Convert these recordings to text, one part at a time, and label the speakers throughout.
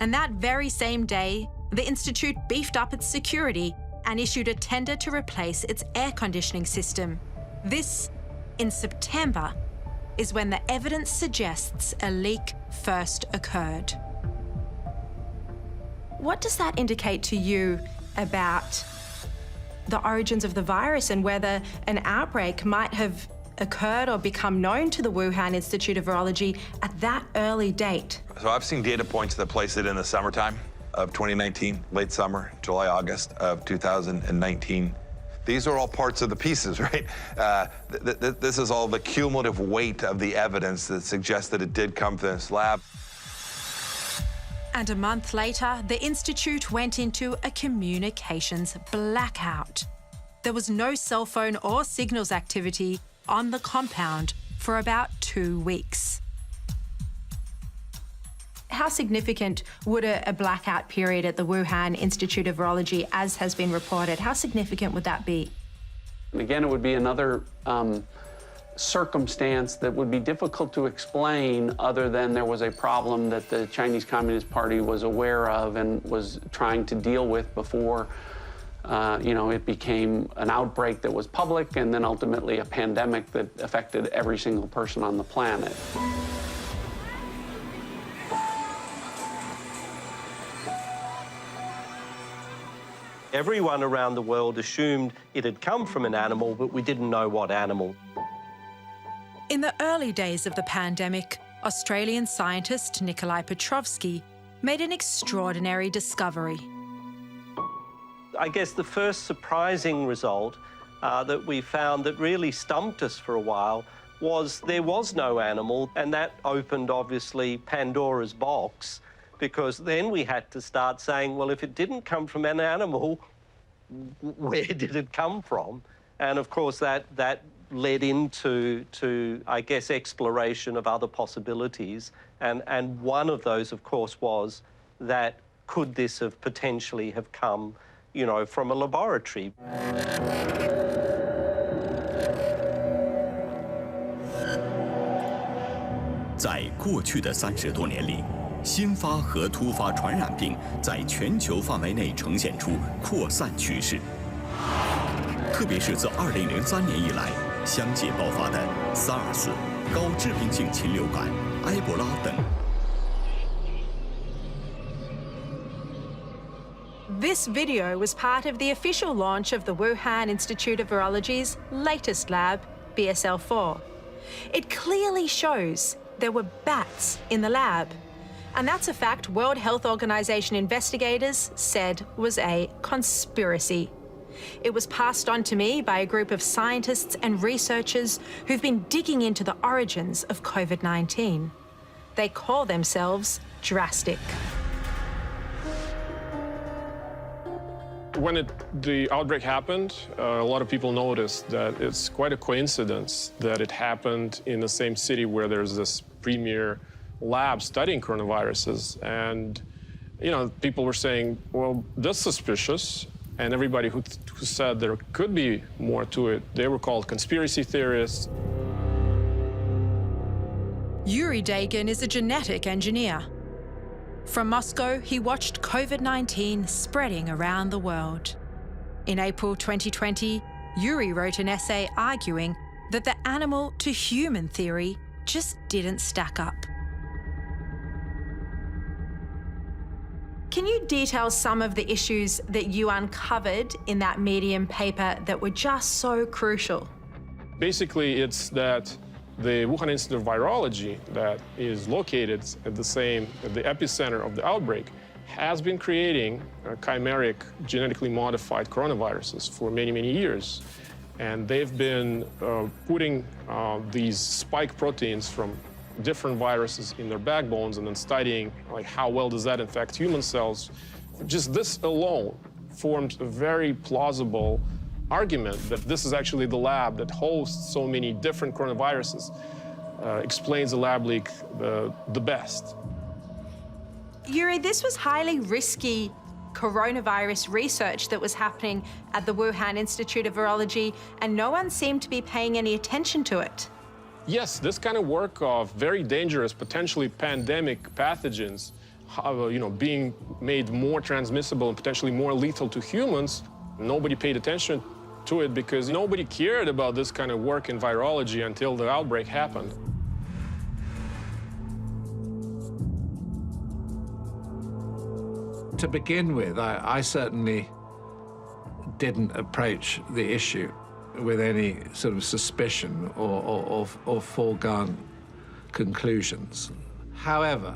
Speaker 1: And that very same day, the institute beefed up its security and issued a tender to replace its air conditioning system. This, in September, is when the evidence suggests a leak first occurred. What does that indicate to you about the origins of the virus and whether an outbreak might have occurred or become known to the Wuhan Institute of Virology at that early date?
Speaker 2: So I've seen data points that place it in the summertime of 2019, late summer, July, August of 2019. These are all parts of the pieces, right? This is all the cumulative weight of the evidence that suggests that it did come from this lab.
Speaker 1: And a month later, the Institute went into a communications blackout. There was no cell phone or signals activity on the compound for about 2 weeks. How significant would a blackout period at the Wuhan Institute of Virology, as has been reported, how significant would that be?
Speaker 3: Again, it would be another circumstance that would be difficult to explain other than there was a problem that the Chinese Communist Party was aware of and was trying to deal with before it became an outbreak that was public and then ultimately a pandemic that affected every single person on the planet.
Speaker 4: Everyone around the world assumed it had come from an animal, but we didn't know what animal.
Speaker 1: In the early days of the pandemic, Australian scientist Nikolai Petrovsky made an extraordinary discovery.
Speaker 4: I guess the first surprising result that we found that really stumped us for a while was there was no animal, and that opened, obviously, Pandora's box, because then we had to start saying, well, if it didn't come from an animal, where did it come from? And, of course, that led into, I guess, exploration of other possibilities. And one of those, of course, was that could this have potentially have come, from a laboratory?
Speaker 5: 在过去的30多年里，新发和突发传染病在全球范围内呈现出扩散趋势。特别是自2003年以来，相继爆发的 SARS、高致病性禽流感、埃博拉等。
Speaker 1: This video was part of the official launch of the Wuhan Institute of Virology's latest lab, BSL-4. It clearly shows there were bats in the lab. And that's a fact World Health Organization investigators said was a conspiracy. It was passed on to me by a group of scientists and researchers who've been digging into the origins of COVID-19. They call themselves Drastic.
Speaker 6: When the outbreak happened, a lot of people noticed that it's quite a coincidence that it happened in the same city where there's this premier lab studying coronaviruses. And, people were saying, well, that's suspicious. And everybody who said there could be more to it, they were called conspiracy theorists.
Speaker 1: Yuri Dagan is a genetic engineer. From Moscow, he watched COVID-19 spreading around the world. In April 2020, Yuri wrote an essay arguing that the animal-to-human theory just didn't stack up. Can you detail some of the issues that you uncovered in that Medium paper that were just so crucial?
Speaker 6: Basically, it's that the Wuhan Institute of Virology, that is located at the epicenter of the outbreak, has been creating chimeric, genetically modified coronaviruses for many, many years. And they've been putting these spike proteins from different viruses in their backbones and then studying how well does that infect human cells. Just this alone formed a very plausible argument that this is actually the lab that hosts so many different coronaviruses, explains the lab leak the best.
Speaker 1: Yuri, this was highly risky coronavirus research that was happening at the Wuhan Institute of Virology, and no one seemed to be paying any attention to it.
Speaker 6: Yes, this kind of work of very dangerous, potentially pandemic pathogens being made more transmissible and potentially more lethal to humans, nobody paid attention to it because nobody cared about this kind of work in virology until the outbreak happened.
Speaker 7: To begin with, I certainly didn't approach the issue with any sort of suspicion or foregone conclusions. However,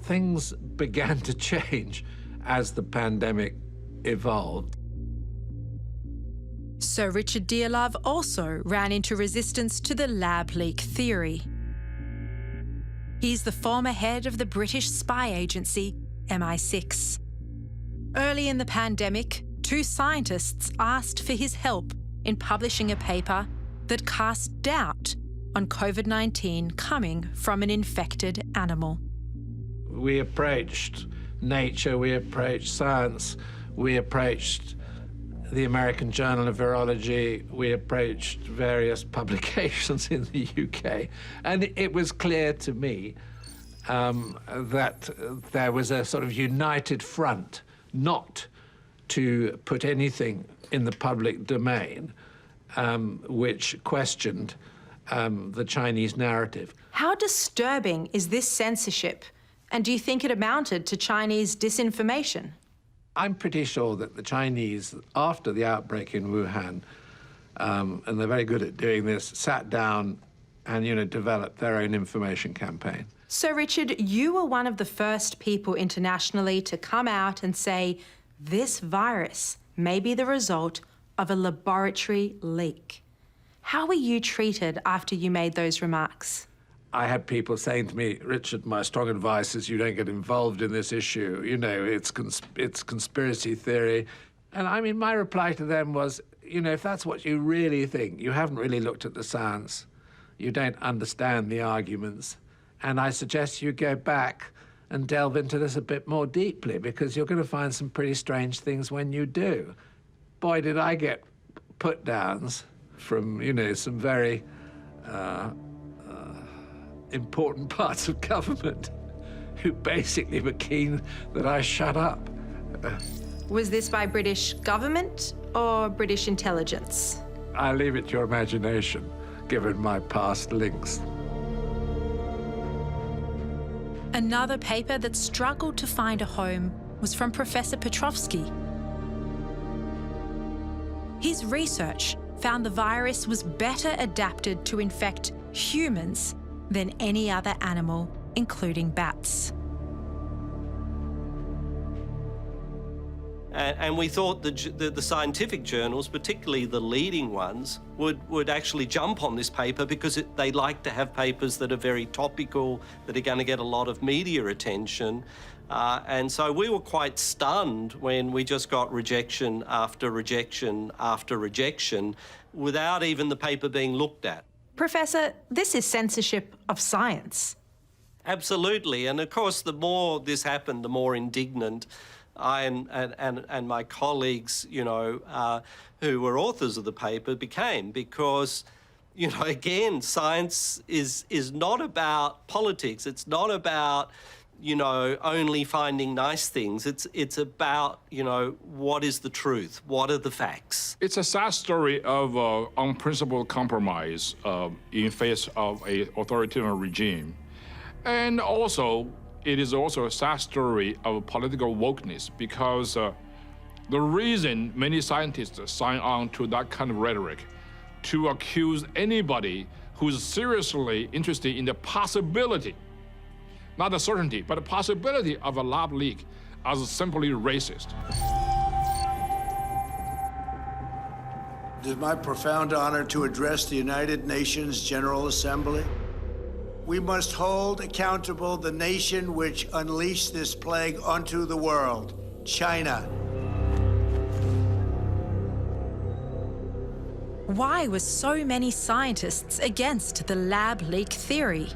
Speaker 7: things began to change as the pandemic evolved.
Speaker 1: Sir Richard Dearlove also ran into resistance to the lab leak theory. He's the former head of the British spy agency, MI6. Early in the pandemic, two scientists asked for his help in publishing a paper that cast doubt on COVID-19 coming from an infected animal.
Speaker 7: We approached nature, we approached science, we approached the American Journal of Virology, we approached various publications in the UK, and it was clear to me that there was a sort of united front not to put anything in the public domain which questioned the Chinese narrative.
Speaker 1: How disturbing is this censorship? And do you think it amounted to Chinese disinformation?
Speaker 7: I'm pretty sure that the Chinese, after the outbreak in Wuhan, and they're very good at doing this, sat down and, developed their own information campaign.
Speaker 1: So, Richard, you were one of the first people internationally to come out and say this virus may be the result of a laboratory leak. How were you treated after you made those remarks?
Speaker 7: I had people saying to me, Richard, my strong advice is you don't get involved in this issue. It's conspiracy theory. And I mean, my reply to them was, if that's what you really think, you haven't really looked at the science. You don't understand the arguments. And I suggest you go back and delve into this a bit more deeply, because you're going to find some pretty strange things when you do. Boy, did I get put-downs from, some very important parts of government who basically were keen that I shut up.
Speaker 1: Was this by British government or British intelligence?
Speaker 7: I leave it to your imagination, given my past links.
Speaker 1: Another paper that struggled to find a home was from Professor Petrovsky. His research found the virus was better adapted to infect humans than any other animal, including bats.
Speaker 4: And we thought the scientific journals, particularly the leading ones, would actually jump on this paper because they like to have papers that are very topical, that are going to get a lot of media attention. And so we were quite stunned when we just got rejection after rejection after rejection without even the paper being looked at.
Speaker 1: Professor, this is censorship of science.
Speaker 4: Absolutely. And of course, the more this happened, the more indignant I and my colleagues, who were authors of the paper became, because, again, science is not about politics. It's not about, only finding nice things. It's about, what is the truth? What are the facts?
Speaker 8: It's a sad story of unprincipled compromise in face of an authoritarian regime. And also, it is also a sad story of political wokeness, because the reason many scientists sign on to that kind of rhetoric, to accuse anybody who's seriously interested in the possibility, not the certainty, but the possibility of a lab leak, as simply racist.
Speaker 9: It is my profound honor to address the United Nations General Assembly. We must hold accountable the nation which unleashed this plague onto the world, China.
Speaker 1: Why were so many scientists against the lab leak theory?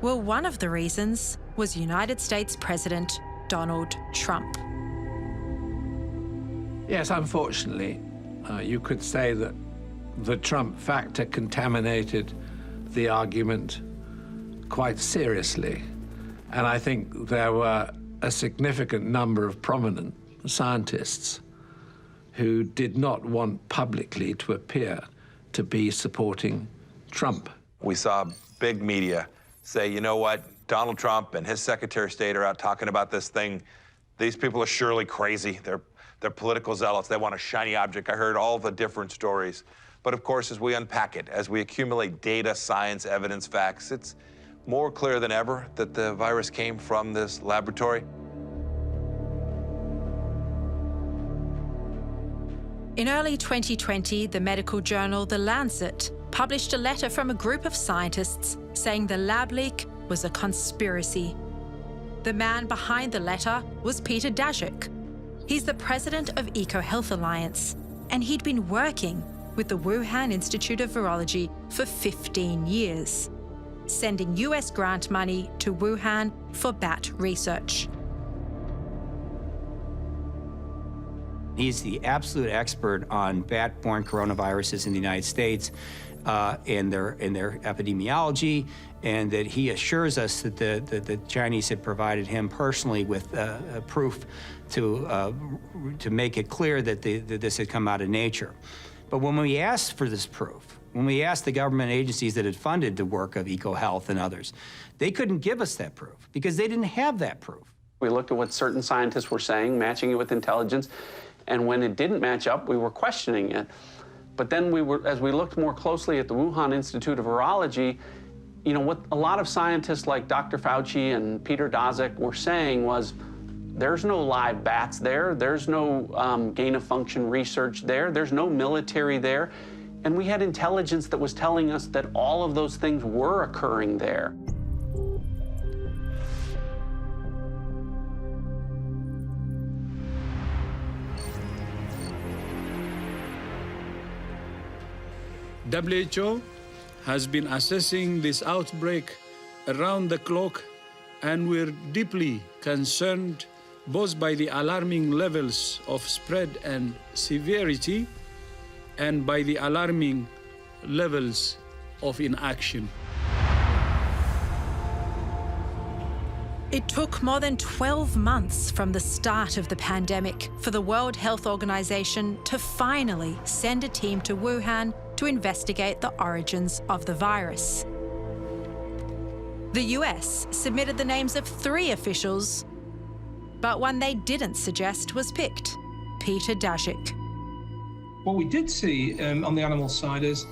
Speaker 1: Well, one of the reasons was United States President Donald Trump.
Speaker 7: Yes, unfortunately, you could say that the Trump factor contaminated the argument quite seriously. And I think there were a significant number of prominent scientists who did not want publicly to appear to be supporting Trump.
Speaker 2: We saw big media say, you know what, Donald Trump and his Secretary of State are out talking about this thing. These people are surely crazy. They're political zealots. They want a shiny object. I heard all the different stories. But of course, as we unpack it, as we accumulate data, science, evidence, facts, it's more clear than ever that the virus came from this laboratory.
Speaker 1: In early 2020, the medical journal The Lancet published a letter from a group of scientists saying the lab leak was a conspiracy. The man behind the letter was Peter Daszak. He's the president of EcoHealth Alliance, and he'd been working with the Wuhan Institute of Virology for 15 years, sending US grant money to Wuhan for bat research.
Speaker 10: He's the absolute expert on bat-borne coronaviruses in the United States and their epidemiology, and that he assures us that the Chinese had provided him personally with proof to make it clear that this had come out of nature. But when we asked for this proof, when we asked the government agencies that had funded the work of EcoHealth and others, they couldn't give us that proof because they didn't have that proof.
Speaker 3: We looked at what certain scientists were saying, matching it with intelligence, and when it didn't match up, we were questioning it. But then as we looked more closely at the Wuhan Institute of Virology, you know, what a lot of scientists like Dr. Fauci and Peter Daszak were saying was, there's no live bats there, there's no gain-of-function research there, there's no military there, and we had intelligence that was telling us that all of those things were occurring there.
Speaker 11: WHO has been assessing this outbreak around the clock, and we're deeply concerned both by the alarming levels of spread and severity and by the alarming levels of inaction.
Speaker 1: It took more than 12 months from the start of the pandemic for the World Health Organization to finally send a team to Wuhan to investigate the origins of the virus. The US submitted the names of 3 officials, but one they didn't suggest was picked, Peter Daszak.
Speaker 12: What we did see on the animal side is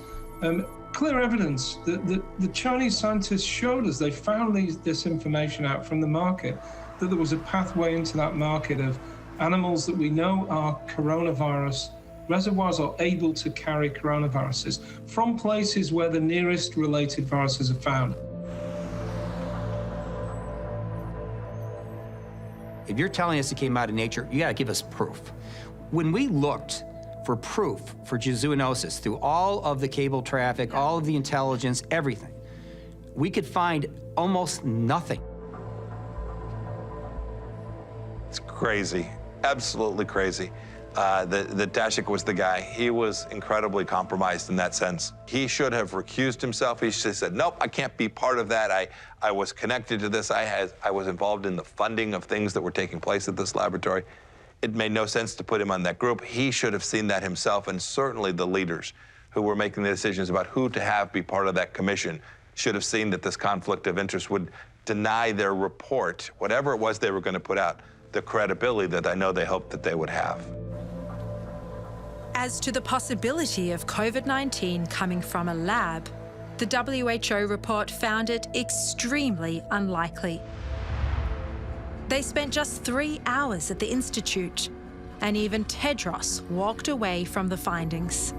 Speaker 12: clear evidence that the Chinese scientists showed us. They found this information out from the market, that there was a pathway into that market of animals that we know are coronavirus reservoirs, are able to carry coronaviruses from places where the nearest related viruses are found.
Speaker 10: If you're telling us it came out of nature, you gotta give us proof. When we looked for proof for zoonosis through all of the cable traffic, all of the intelligence, everything, we could find almost nothing.
Speaker 2: It's crazy, absolutely crazy. The Daszak was the guy. He was incredibly compromised in that sense. He should have recused himself. He should have said, nope, I can't be part of that. I was connected to this. I was involved in the funding of things that were taking place at this laboratory. It made no sense to put him on that group. He should have seen that himself, and certainly the leaders who were making the decisions about who to have be part of that commission should have seen that this conflict of interest would deny their report, whatever it was they were going to put out, the credibility that I know they hoped that they would have.
Speaker 1: As to the possibility of COVID-19 coming from a lab, the WHO report found it extremely unlikely. They spent just 3 hours at the Institute, and even Tedros walked away from the findings.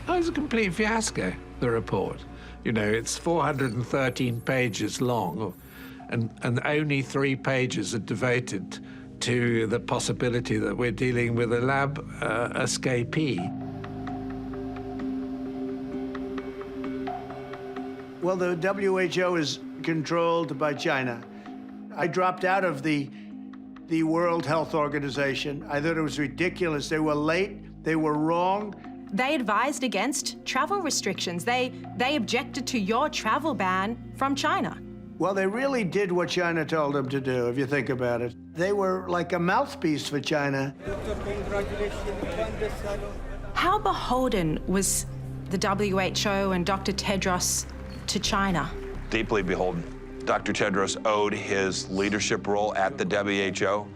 Speaker 7: Oh, it's a complete fiasco, the report. You know, it's 413 pages long, and only 3 pages are devoted to the possibility that we're dealing with a lab escapee.
Speaker 9: Well, the WHO is controlled by China. I dropped out of the World Health Organization. I thought it was ridiculous. They were late, they were wrong.
Speaker 1: They advised against travel restrictions. They objected to your travel ban from China.
Speaker 9: Well, they really did what China told them to do, if you think about it. They were like a mouthpiece for China.
Speaker 1: How beholden was the WHO and Dr. Tedros to China?
Speaker 2: Deeply beholden. Dr. Tedros owed his leadership role at the WHO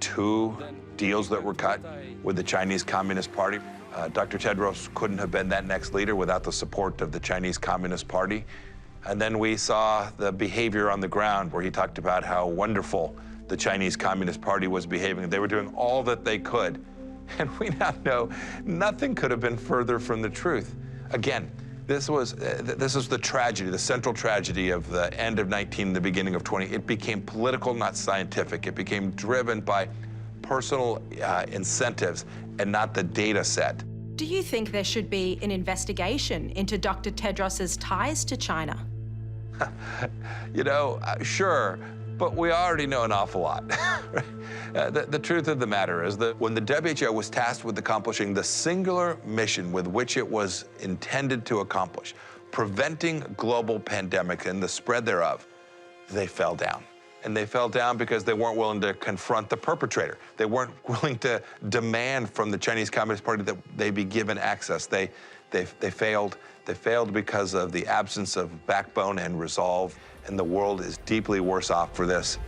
Speaker 2: to deals that were cut with the Chinese Communist Party. Dr. Tedros couldn't have been that next leader without the support of the Chinese Communist Party. And then we saw the behavior on the ground where he talked about how wonderful the Chinese Communist Party was behaving. They were doing all that they could. And we now know nothing could have been further from the truth. Again, this is the tragedy, the central tragedy of the end of 19, the beginning of 20. It became political, not scientific. It became driven by personal incentives and not the data set.
Speaker 1: Do you think there should be an investigation into Dr. Tedros's ties to China?
Speaker 2: You know, sure, but we already know an awful lot. The truth of the matter is that when the WHO was tasked with accomplishing the singular mission with which it was intended to accomplish, preventing global pandemic and the spread thereof, they fell down. And they fell down because they weren't willing to confront the perpetrator. They weren't willing to demand from the Chinese Communist Party that they be given access. They failed. They failed because of the absence of backbone and resolve, and the world is deeply worse off for this.